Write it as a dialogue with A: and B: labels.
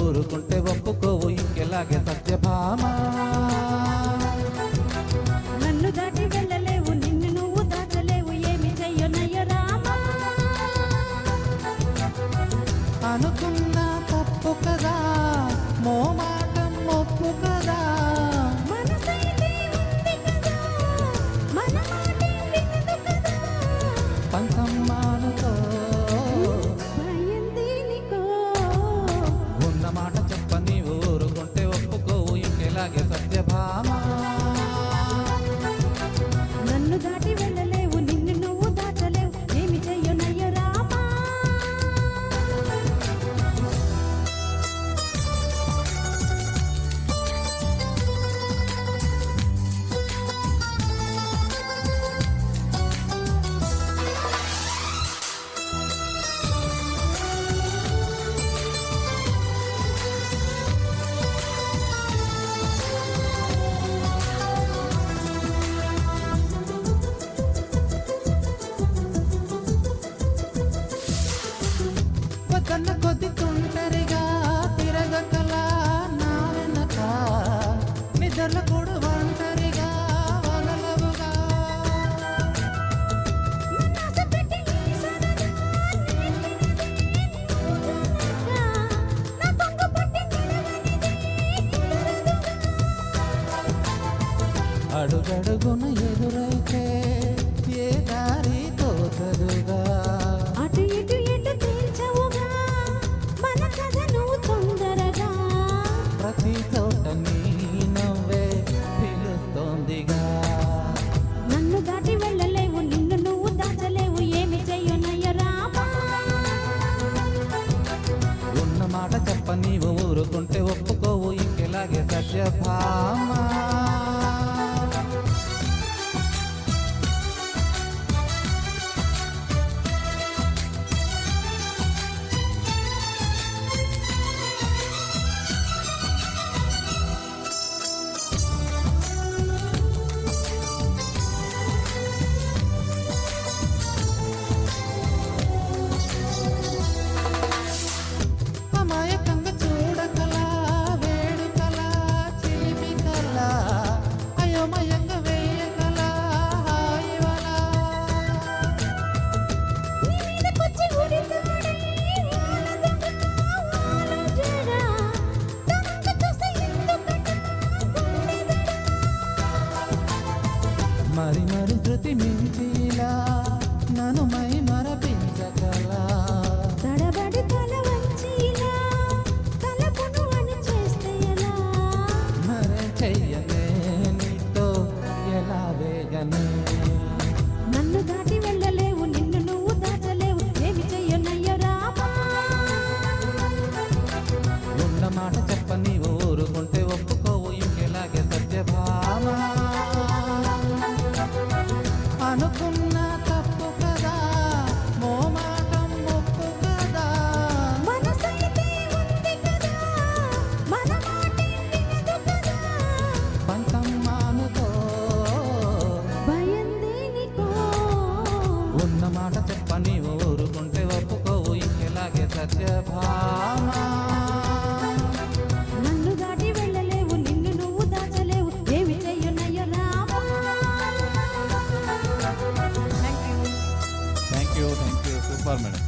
A: ఊరుకుంటే ఒప్పుకోవు ఇంకెలాగే సత్యభామా.
B: నన్ను దాటి వెళ్ళలేవు, నిన్ను నువ్వు దాటలేవు, ఏమి చెయ్యనయ్య రామా.
A: అనుకున్నా తప్పు కదా, మోమాటం ఒప్పు కదా,
B: మనసైతే ఉంది కదా, మన మాటే వినదు కదా.
A: పంచమ్మానుకో
B: భయం దేనికో,
A: ఉన్న మాట చెప్పని ఊరుకుంటే ఒప్పుకోవు ఇంకెలాగే సత్యభామా.
B: నన్ను దాటి వెళ్ళలేవు, నిన్ను నువ్వు దాటలేవు, ఏమి చెయ్యనయ్య రామా.
A: కన్న కొద్ది తుంటరిగా తిరగకలా నా వెనక, నిద్రలు కూడా ఒంటరిగా వదలవుగా.
B: మనసు పెట్టి నీ సరదా నేర్పినది నువ్వుగా, నా కొంగు పట్టి నిలవనిది కుదరదుగా.
A: అడుగడుగున ఎదురైతే ఏ దారి తోచదుగా.
B: అటు ఇటు ఎటు తేల్చవుగా, మన కథ నువ్వు తొందరగా.
A: ప్రతి చోట నీ నవ్వే పిలుస్తోందిగా.
B: నన్ను దాటి వెళ్ళలేవు, నిన్ను నువ్వు దాచలేవు, ఏమి చెయ్యనయ్య రామా.
A: ఉన్న మాట చెప్ప నీవు ఊరుకుంటే ఒప్పుకోవు ఇంకెలాగే సత్యభామా. అమాయకంగా చూడకలా, వేడుకలా, చిలిపికలా, అయోమయంగా వేయకలా, హాయివలా.
B: నీ మీదకొచ్చి ఉరితాడే వాలదుగా, వాలుజడా, తనంత చూస్తే ఎందుకట గుండెదడా.
A: మరి మరి శృతి మించిలా నన్ను మై మరపించగలా.
B: తడబడి తల వంచి ఇలా తలపును అని చేస్తే ఎలా.
A: మరే చెయ్యనే నీతో ఎలా వేగనే.
B: నన్ను దాటి వెళ్ళలేవు, నిన్ను నువ్వు దాచలేవు, ఏమి చెయ్యనయ్య రామా.
A: ఉన్న మాట చెప్ప నీవు ఊరుకుంటే ఒప్పుకోవు ఇంకెలాగే సత్యభామా. అనుకున్నా తప్పు కదా, మోమాటం ఒప్పు కదా,
B: మనసైతే ఉంది కదా, మన మాటే వినదు కదా.
A: పంచమ్మానుకో
B: భయం దేనికో,
A: ఉన్న మాట చెప్ప నీవు ఊరుకుంటే ఒప్పుకోవు ఇంకెలాగే సత్యభామా.
B: నన్ను దాటి వెళ్ళలేవు, నిన్ను నువ్వు దాచలేవు, ఏమి చెయ్యనయ్య Rama.
A: Thank you super madam.